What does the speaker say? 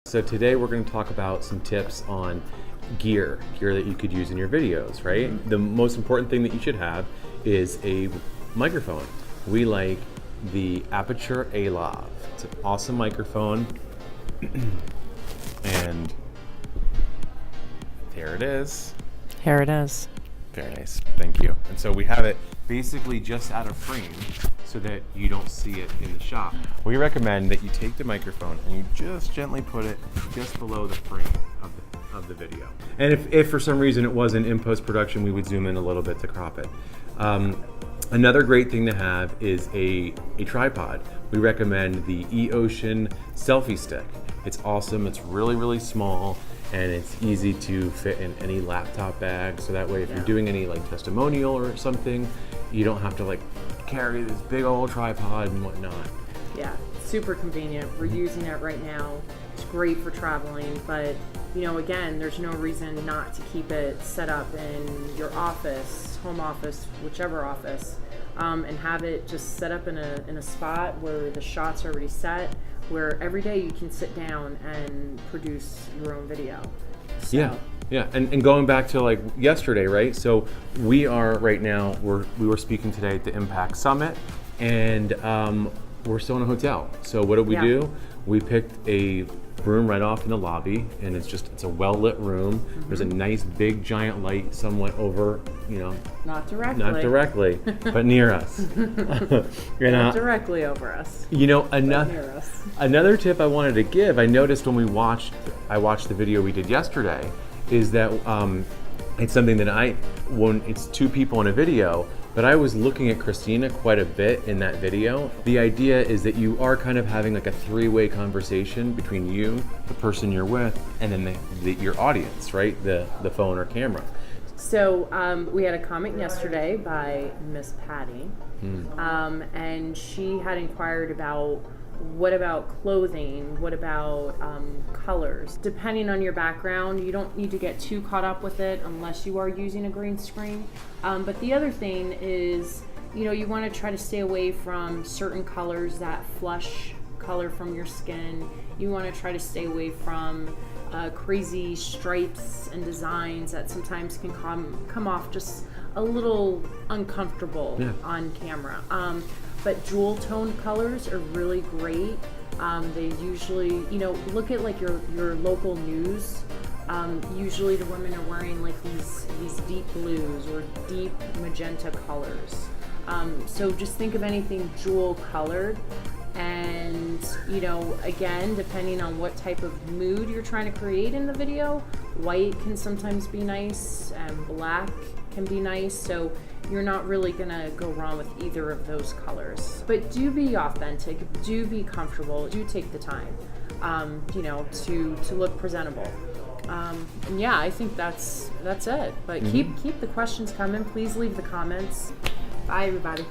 So today we're going to talk about some tips on gear that you could use in your videos, right? The most important thing that you should have is a microphone. We like the Aputure A.lav. It's an awesome microphone. And there it is. Here it is. Very nice, thank you. And so we have it basically just out of frame so that you don't see it in the shot. We recommend that you take the microphone and you just gently put it just below the frame of the video. And if for some reason it wasn't in post-production, we would zoom in a little bit to crop it. Another great thing to have is a tripod. We recommend the Eocean Selfie Stick. It's awesome, it's really, really small, and it's easy to fit in any laptop bag. So that way, if you're doing any like testimonial or something, you don't have to like carry this big old tripod and whatnot. Yeah, super convenient. We're using it right now. It's great for traveling, but you know, again, there's no reason not to keep it set up in your office, home office, whichever office, and have it just set up in a spot where the shot's already set, where every day you can sit down and produce your own video. So. Yeah, and going back to like yesterday, right? So we are right now, we were speaking today at the Impact Summit, and we're still in a hotel. So what did we do? We picked a room right off in the lobby, and it's a well-lit room. There's a nice big giant light somewhat over, Not directly, but near us. Not directly over us. Near us. Another tip I wanted to give, I noticed when I watched the video we did yesterday, is that it's something that when it's two people in a video, but I was looking at Christina quite a bit in that video. The idea is that you are kind of having like a three-way conversation between you, the person you're with, and then your audience, right? The phone or camera. So we had a comment yesterday by Miss Patty, and she had inquired about what about clothing, what about colors. Depending on your background, you don't need to get too caught up with it unless you are using a green screen. But the other thing is, you want to try to stay away from certain colors, that flush color from your skin. You want to try to stay away from crazy stripes and designs that sometimes can come off just a little uncomfortable on camera. But jewel tone colors are really great. They usually, look at like your local news. Usually the women are wearing like these deep blues or deep magenta colors. So just think of anything jewel colored. And, again, depending on what type of mood you're trying to create in the video, white can sometimes be nice and black can be nice. So you're not really gonna go wrong with either of those colors. But do be authentic, do be comfortable, do take the time, to look presentable. And yeah, I think that's it. But keep the questions coming. Please leave the comments. Bye, everybody.